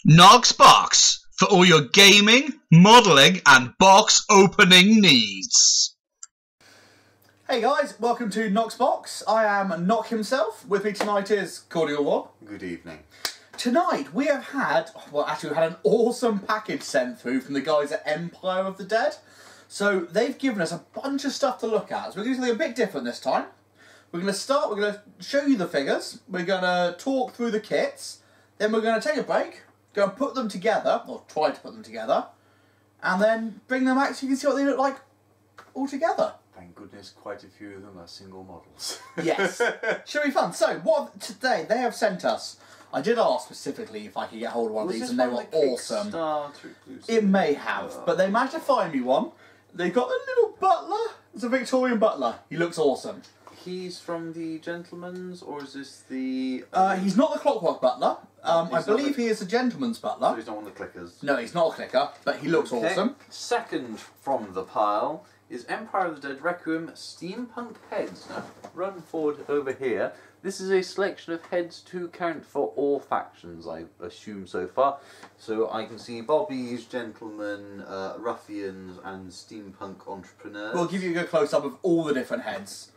Nox Box for all your gaming, modelling and box opening needs. Hey guys, welcome to Nox Box. I am Nock himself. With me tonight is Cordial Rob. Good evening. Tonight we have had, we've had an awesome package sent through from the guys at Empire of the Dead. So they've given us a bunch of stuff to look at. So we're going to do something a bit different this time. We're going to show you the figures, we're going to talk through the kits, then we're going to take a break, go and put them together, or try to put them together, and then bring them back so you can see what they look like all together. Thank goodness quite a few of them are single models. Yes. Should be fun. So, what today they have sent us, I did ask specifically if I could get hold of one of these and they were awesome. It may have, but they managed to find me one. They've got a little butler. It's a Victorian butler. He looks awesome. He's from the Gentleman's, or is this the... He's not the Clockwork Butler. I believe he is a Gentleman's Butler. So he's not one of the clickers? No, he's not a clicker, but he looks awesome. Second from the pile is Empire of the Dead Requiem Steampunk Heads. Now, run forward over here. This is a selection of heads to count for all factions, I assume so far. So I can see bobbies, gentlemen, ruffians and steampunk entrepreneurs. We'll give you a good close-up of all the different heads.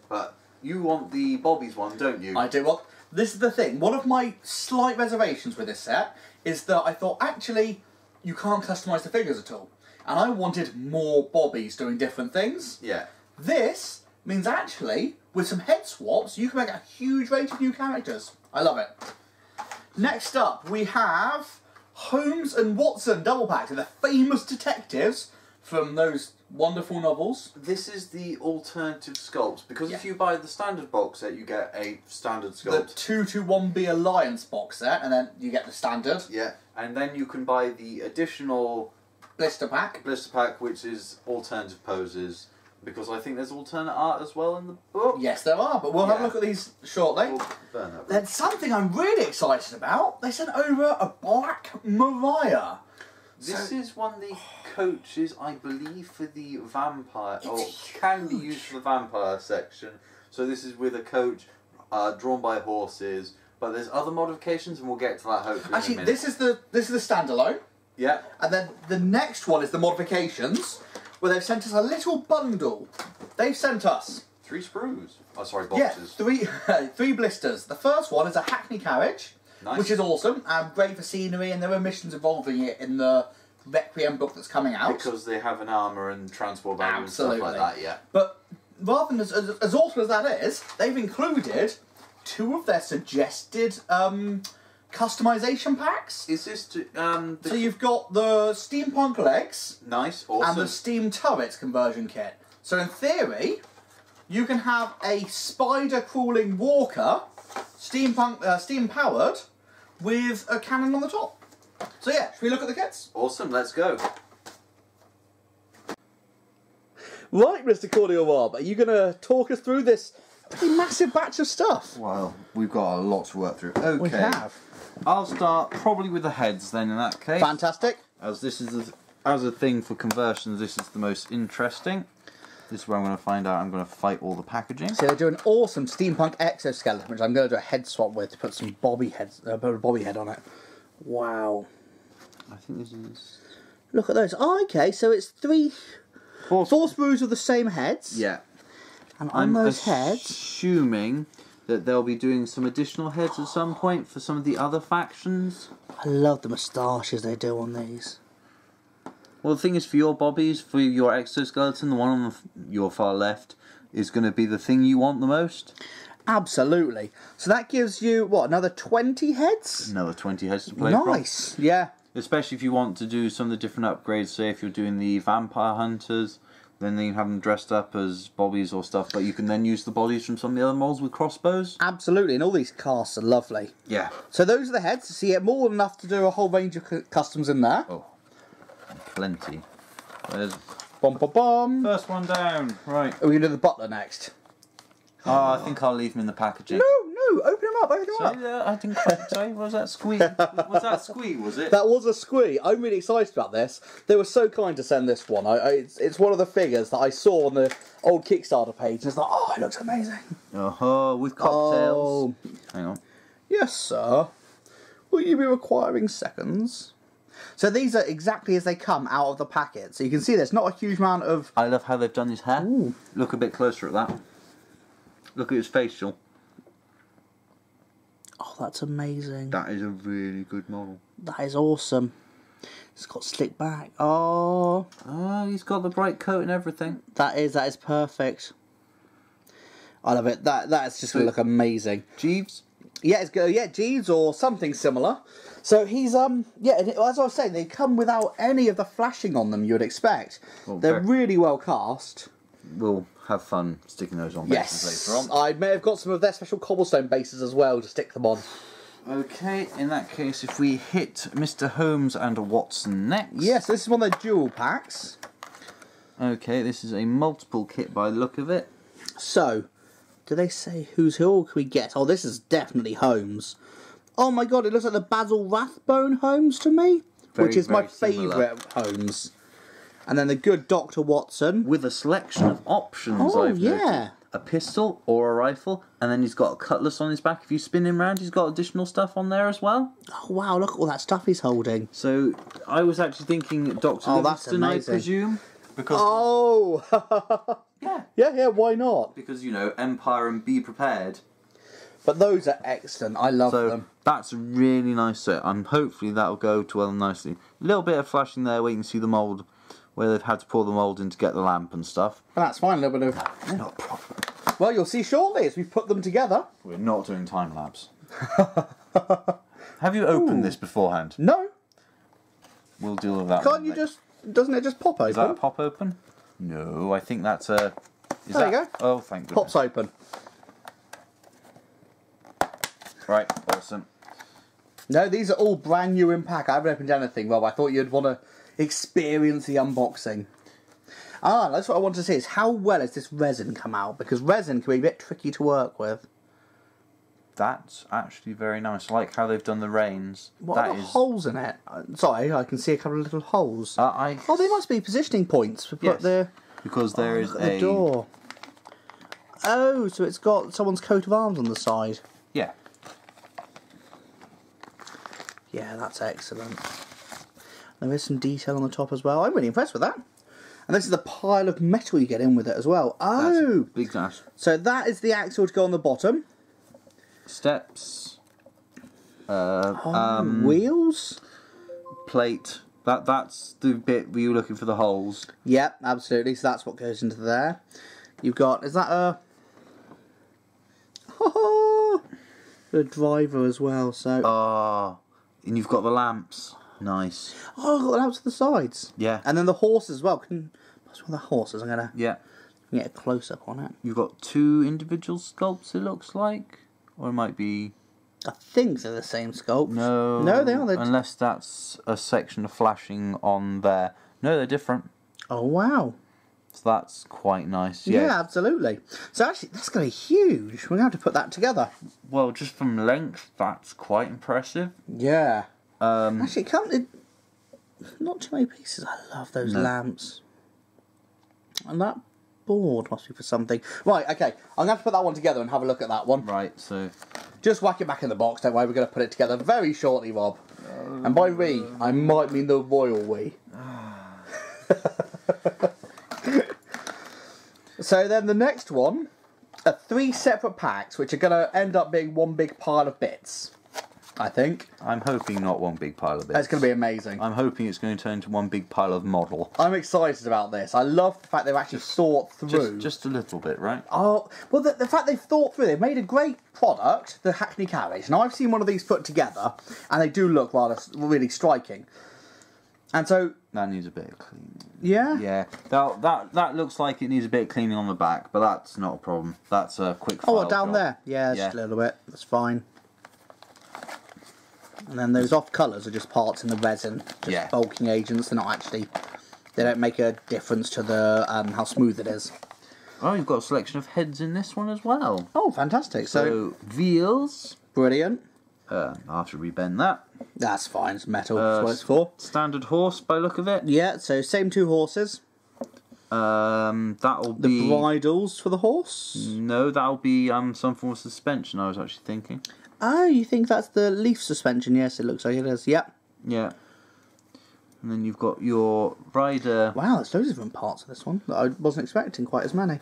But you want the bobbies one, don't you? I do. Well, this is the thing. One of my slight reservations with this set is that I thought, actually, you can't customise the figures at all. And I wanted more bobbies doing different things. Yeah. This means actually, with some head swaps, you can make a huge range of new characters. I love it. Next up, we have Holmes and Watson double pack, the famous detectives from those wonderful novels. This is the alternative sculpts, because if you buy the standard box set, you get a standard sculpt. The 2-to-1B Alliance box set, and then you get the standard. Yeah, and then you can buy the additional blister pack, which is alternative poses, because I think there's alternate art as well in the book. Yes, there are, but we'll have a look at these shortly. We'll burn that. Then something I'm really excited about, they sent over a Black Mariah. This is one of the coaches, I believe, for the vampire, or can be used for the vampire section. So this is with a coach drawn by horses, but there's other modifications, and we'll get to that hopefully. Actually, in a minute. this is the standalone. Yeah. And then the next one is the modifications, where they've sent us a little bundle. They've sent us 3 sprues. Oh, sorry, boxes. Yeah, three blisters. The first one is a Hackney carriage. Nice. Which is awesome, and great for scenery, and there are missions involving it in the Requiem book that's coming out. Because they have an armour and transport value and stuff like that, yeah. But rather than as awesome as that is, they've included 2 of their suggested customization packs. Is this to, So you've got the steampunk legs, nice, awesome, and the steam turrets conversion kit. So in theory, you can have a spider crawling walker, steam powered, with a cannon on the top. So yeah, should we look at the kits? Awesome, let's go. Right, Mr. Cordial Rob, are you going to talk us through this pretty massive batch of stuff? Well, we've got a lot to work through. Okay. We have. I'll start probably with the heads then in that case. Fantastic. As this is as a thing for conversions, this is the most interesting. This is where I'm going to find out I'm going to fight all the packaging. So they do an awesome steampunk exoskeleton, which I'm going to do a head swap with to put some bobby head on it. Wow. I think this is... Look at those. Oh, okay, so it's four sprues of the same heads. Yeah. And on those heads... assuming that they'll be doing some additional heads at some point for some of the other factions. I love the moustaches they do on these. Well, the thing is, for your bobbies, for your exoskeleton, the one on your far left is going to be the thing you want the most. Absolutely. So that gives you, what, another 20 heads? Another 20 heads to play from. Nice, yeah. Especially if you want to do some of the different upgrades, say if you're doing the vampire hunters, then you have them dressed up as bobbies or stuff, but you can then use the bodies from some of the other molds with crossbows. Absolutely, and all these casts are lovely. Yeah. So those are the heads, so you get more than enough to do a whole range of customs in there. Oh. Plenty. There's First one down. Right. Are we going to do the butler next? Oh, I think I'll leave him in the packaging. No, open him up, I didn't quite say, was that squee? Was that squee, was it? That was a squee. I'm really excited about this. They were so kind to send this one. It's one of the figures that I saw on the old Kickstarter page, and it's like, oh, it looks amazing. Oh, with cocktails. Oh. Hang on. Yes, sir. Will you be requiring seconds? So these are exactly as they come out of the packet. So you can see there's not a huge amount of... I love how they've done his hair. Ooh. Look a bit closer at that. Look at his facial. Oh, that's amazing. That is a really good model. That is awesome. It's got slick back. Oh. Oh, he's got the bright coat and everything. That is perfect. I love it. That's just going to look amazing. Jeeves? Yeah, Jeeves or something similar. So he's yeah, and as I was saying, they come without any of the flashing on them you would expect. Well, they're really well cast. We'll have fun sticking those on bases later on. I may have got some of their special cobblestone bases as well to stick them on. Okay, in that case, if we hit Mr. Holmes and Watson next. Yes, this is one of their dual packs. Okay, this is a multiple kit by the look of it. So, do they say who's who or can we guess? Oh, this is definitely Holmes. Oh my god, it looks like the Basil Rathbone Holmes to me, which is my favourite Holmes. And then the good Dr. Watson. With a selection of options, Oh, I've yeah. noted. A pistol or a rifle, and then he's got a cutlass on his back. If you spin him round, he's got additional stuff on there as well. Oh wow, look at all that stuff he's holding. So, I was actually thinking Dr. Oh, that's Livingston, I amazing. presume. Because, Oh! yeah. Yeah, why not? Because, you know, Empire and be prepared. But those are excellent. I love So, them. that's a really nice set, and hopefully that'll go to well nicely. A little bit of flashing there where you can see the mould, where they've had to pour the mould in to get the lamp and stuff. And that's fine, a little bit of... They're not proper. Well, you'll see shortly as we put them together. We're not doing time lapse. Have you opened this beforehand? No, We'll deal with that. can't one you later. just... Doesn't it just pop open? Is that a pop open? No, I think that's a... Is There you that... go. Oh, thank goodness. Pops open. Right, awesome. No, these are all brand new in pack. I haven't opened anything, Rob. I thought you'd want to experience the unboxing. Ah, that's what I want to see, is how well has this resin come out? Because resin can be a bit tricky to work with. That's actually very nice. I like how they've done the reins. What That are the is... holes in it? Sorry, I can see a couple of little holes. I... Oh, they must be positioning points to put Yes, the... because there is look at a... the door. Oh, so it's got someone's coat of arms on the side. Yeah. Yeah, that's excellent. There is some detail on the top as well. I'm really impressed with that. And this is the pile of metal you get in with it as well. Oh! Big dash. So that is the axle to go on the bottom. Steps. Wheels? Plate. That's the bit where you're looking for the holes. Yep, absolutely. So that's what goes into there. You've got... Is that a... a driver as well, so... Ah. And you've got the lamps. Nice. Oh, I've got that out to the sides. Yeah. And then the horses as well. Can what's one of the horses? I'm going to Yeah. get a close-up on it. You've got two individual sculpts, it looks like. Or it might be... I think they're the same sculpt. No. No, they are. Unless that's a section of flashing on there. No, they're different. Oh, wow. So that's quite nice. Yeah, absolutely. So actually, that's going to be huge. We're going to have to put that together. Well, just from length, that's quite impressive. Yeah. Actually, not too many pieces. I love those lamps. And that board must be for something. Right, okay. I'm going to have to put that one together and have a look at that one. Right, so... Just whack it back in the box, don't worry. We're going to put it together very shortly, Rob. And by we, I might mean the royal we. So then the next one are 3 separate packs, which are going to end up being one big pile of bits, I think. I'm hoping not one big pile of bits. It's going to be amazing. I'm hoping it's going to turn into one big pile of model. I'm excited about this. I love the fact they've actually thought through. Just a little bit, right? Oh, well, the fact they've thought through, they've made a great product, the Hackney Carriage. Now, I've seen one of these put together, and they do look rather really striking. And so... That needs a bit of cleaning. Yeah? Yeah. That looks like it needs a bit of cleaning on the back, but that's not a problem. That's a quick file Oh, down job. there? Yeah, just a little bit. That's fine. And then those off colours are just parts in the resin. Just bulking agents. They're not actually... They don't make a difference to the how smooth it is. Oh, you've got a selection of heads in this one as well. Oh, fantastic. So wheels. Brilliant. I'll have to rebend that. That's fine. It's metal. That's what it's for. Standard horse by look of it. Yeah, so same 2 horses. That'll The be... bridles for the horse? No, that'll be some form of suspension, I was actually thinking. Oh, you think that's the leaf suspension? Yes, it looks like it is. Yep. Yeah. And then you've got your rider. Wow, there's loads of different parts of this one that I wasn't expecting quite as many.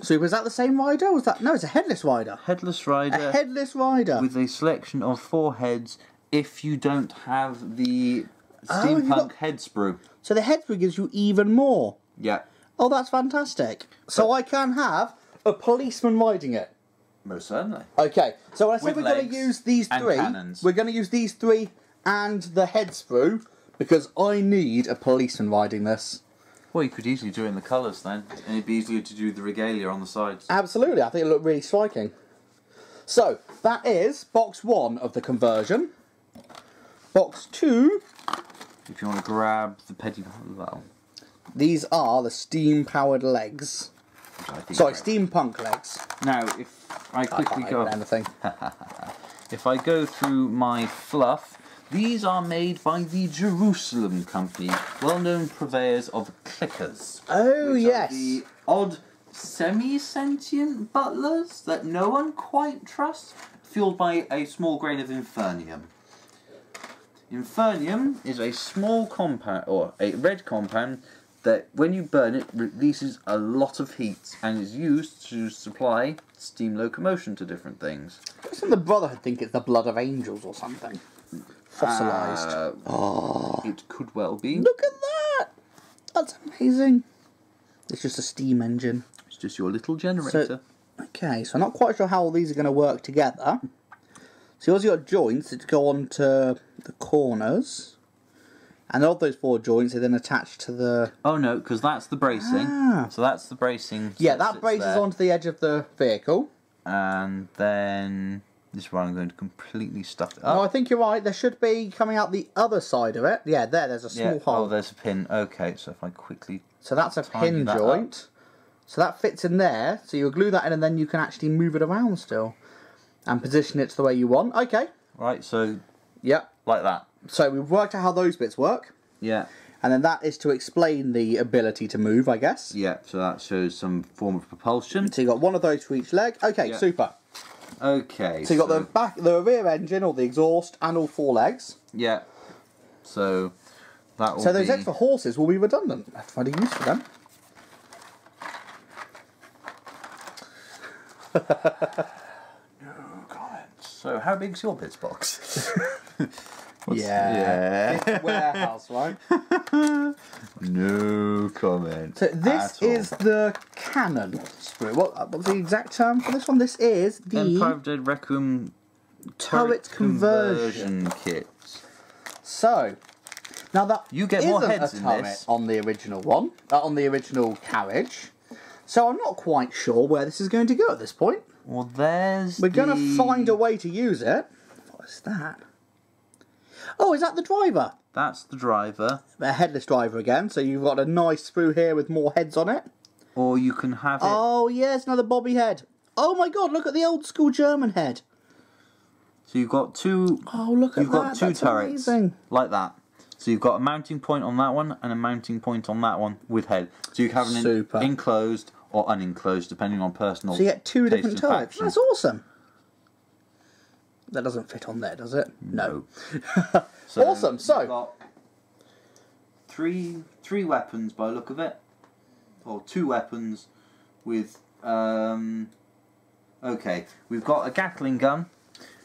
So was that the same rider? Or was that no? It's a headless rider. Headless rider. A headless rider with a selection of 4 heads. If you don't have the steampunk head sprue. So the head sprue gives you even more. Yeah. Oh, that's fantastic. So I can have a policeman riding it. Most certainly. Okay, so I said With we're going to legs use these and 3. cannons. We're going to use these 3 and the head sprue because I need a policeman riding this. Well, you could easily do it in the colours then, and it'd be easier to do the regalia on the sides. Absolutely, I think it looked really striking. So, that is box 1 of the conversion. Box 2... If you want to grab the petty... Well, these are the steam-powered legs. Sorry, steampunk legs. Now, if I quickly go... anything. If I go through my fluff, these are made by the Jerusalem Company, well-known purveyors of clickers. Oh, yes. The odd semi-sentient butlers that no one quite trusts, fueled by a small grain of infernium. Infernium is a small compound, or a red compound, that when you burn it releases a lot of heat and is used to supply steam locomotion to different things. Doesn't the Brotherhood think it's the blood of angels or something? Fossilised. It could well be. Look at that! That's amazing. It's just a steam engine. It's just your little generator. So, okay, so I'm not quite sure how all these are going to work together. So you've got joints that go on to the corners. And of those 4 joints are then attached to the... Oh no, because that's the bracing. Ah. So that's the bracing. Yeah, that braces onto the edge of the vehicle. And then... This is where I'm going to completely stuff it up. No, I think you're right. There should be coming out the other side of it. Yeah, there's a small hole. Oh, there's a pin. Okay, so if I quickly... So that's a pin joint. So that fits in there. So you glue that in and then you can actually move it around still. And position it the way you want. Okay. Right, so... Yep. Like that. So we've worked out how those bits work. Yeah. And then that is to explain the ability to move, I guess. Yeah, so that shows some form of propulsion. So you've got one of those for each leg. Okay, super. Okay. So you've got the rear engine, or the exhaust, and all 4 legs. Yeah. So that will So those extra horses will be redundant. I have to find a use for them. No comments. So how big's your bits box? Yeah. Warehouse, right? No comment. So this is the cannon sprue. What's the exact term for this one? This is the Empire of Dead Requiem turret conversion kit. So now that you get more isn't heads a in turret this on the original one, on the original carriage. So I'm not quite sure where this is going to go at this point. Well, we're going to find a way to use it. What is that? Oh, is that the driver? That's the driver. A headless driver again. So you've got a nice sprue here with more heads on it. Or you can have it... Oh, yes, another bobby head. Oh my god, look at the old school German head. So you've got 2... Oh, look at that. You've got 2 That's turrets. Amazing. Like that. So you've got a mounting point on that one and a mounting point on that one with head. So you have an enclosed or unenclosed, depending on personal. So you get 2 different and turrets. faction. That's awesome. That doesn't fit on there, does it? No. So awesome. So you've got three weapons by the look of it, or 2 weapons with. Okay, we've got a Gatling gun,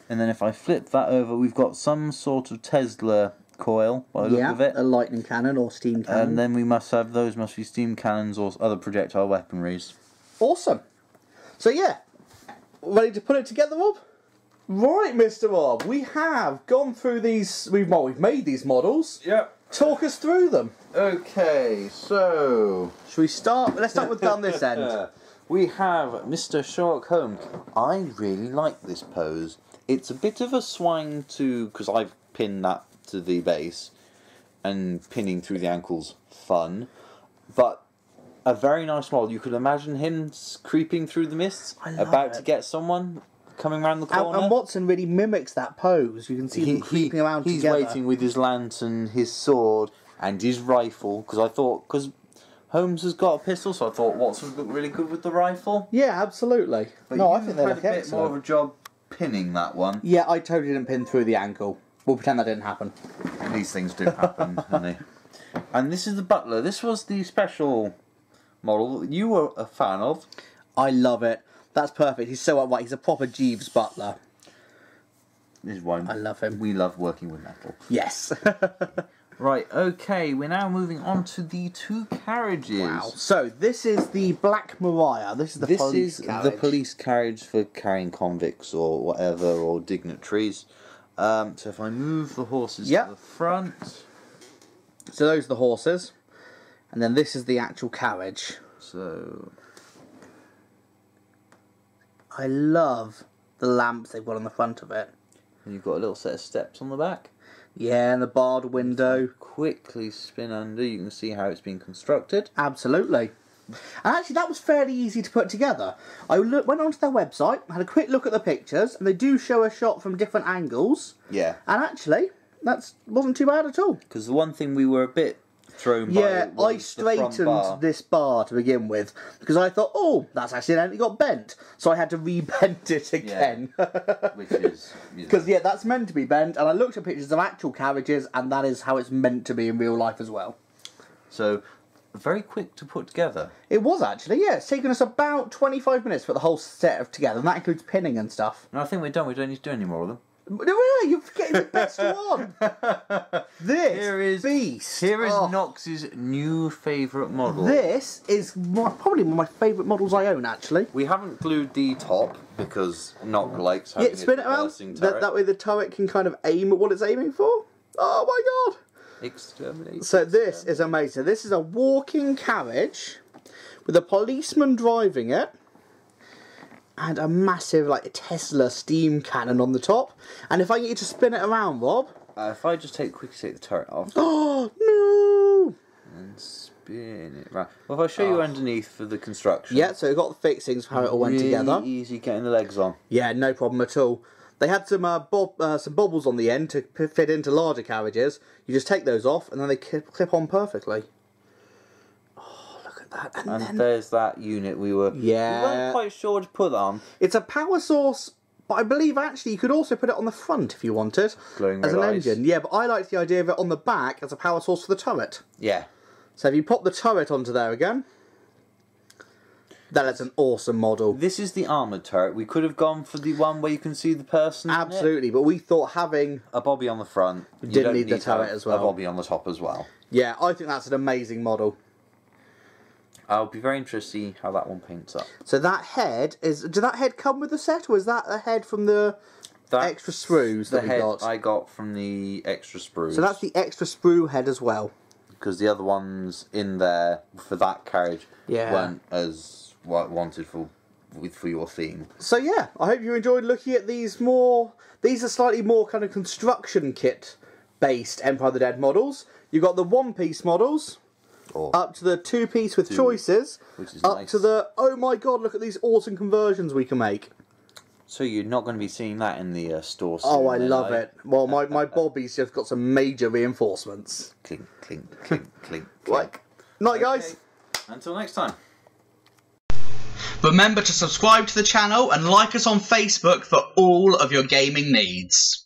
and then if I flip that over, we've got some sort of Tesla coil by the look of it. A lightning cannon or steam cannon. And then we must have those must be steam cannons or other projectile weaponries. Awesome. So yeah, ready to put it together, Rob? Right, Mr. Rob, we have gone through these. We've made these models. Yep. Talk us through them. Okay, so Should we start? Let's start with down this end. we have Mr. Sherlock Holmes. I really like this pose. It's a bit of a swing to because I've pinned that to the base, and pinning through the ankles fun, but a very nice model. You could imagine him creeping through the mists, about to get someone coming around the corner. And Watson really mimics that pose. You can see him creeping around together. He's waiting with his lantern, his sword, and his rifle. Because I thought, because Holmes has got a pistol, so I thought Watson would look really good with the rifle. Yeah, absolutely. But no, you I think they had look a bit excellent. more of a job pinning that one. Yeah, I totally didn't pin through the ankle. We'll pretend that didn't happen. These things do happen, don't they? And this is the Butler. This was the special model that you were a fan of. I love it. That's perfect. He's so upright. He's a proper Jeeves butler. This is why I love him. we love working with metal. Yes. Right, okay, we're now moving on to the 2 carriages. Wow. So, this is the Black Mariah. This is the police carriage. The police carriage for carrying convicts or whatever, or dignitaries. So if I move the horses to the front. So those are the horses. And then this is the actual carriage. So I love the lamps they've got on the front of it. and you've got a little set of steps on the back. Yeah, and the barred window. Quickly spin under, you can see how it's been constructed. Absolutely. And actually, that was fairly easy to put together. I went onto their website, had a quick look at the pictures, and they do show a shot from different angles. Yeah. And actually, that wasn't too bad at all. Because the one thing we were a bit thrown by Yeah, was I the front straightened bar. this bar to begin with, because I thought, oh, that's accidentally got bent. So I had to re-bend it again. Which is... Because, yeah, that's meant to be bent, and I looked at pictures of actual carriages, and that is how it's meant to be in real life as well. So, very quick to put together. It was actually, yeah. It's taken us about 25 minutes to put the whole set together, and that includes pinning and stuff. And I think we're done, we don't need to do any more of them. No, you're forgetting the best one! This beast! Here is Knox's new favourite model. This is probably one of my favourite models I own, actually. We haven't glued the top, because Knox likes having Yeah, spin it around. turret. That way the turret can kind of aim at what it's aiming for. Oh my god! Exterminate. So this is amazing. This is a walking carriage with a policeman driving it and a massive like Tesla steam cannon on the top. And if I get you to spin it around, Rob. If I just quickly take the turret off. Oh no! And spin it round. Well, if I show you underneath for the construction. Yeah, so we've got the fixings of how it all went together. Easy getting the legs on. Yeah, no problem at all. They had some bobbles on the end to fit into larger carriages. You just take those off, and then they clip on perfectly. Oh, look at that! And then there's that unit we weren't quite sure to put on. It's a power source, but I believe actually you could also put it on the front if you wanted, Glowing as red an eyes. engine. Yeah, but I like the idea of it on the back as a power source for the turret. Yeah. So if you pop the turret onto there again, that is an awesome model. This is the armoured turret. We could have gone for the one where you can see the person. Absolutely, but we thought having a bobby on the front. You didn't don't need the to have turret as well. A bobby on the top as well. Yeah, I think that's an amazing model. I'll be very interested to see how that one paints up. So that head is... Did that head come with the set, or is that a head from the extra sprues that we got? I got from the extra sprues. So that's the extra sprue head as well. Because the other ones in there for that carriage weren't as wanted for your theme. So yeah, I hope you enjoyed looking at these more... These are slightly more kind of construction kit based Empire of the Dead models. You've got the one-piece models, up to the two-piece with choices, which is up nice. to the, oh my god, look at these awesome conversions we can make. So you're not going to be seeing that in the store soon. Oh, I love it. Well, my Bobby's just got some major reinforcements. Clink, clink, clink, clink, clink. Like, night guys. Until next time. Remember to subscribe to the channel and like us on Facebook for all of your gaming needs.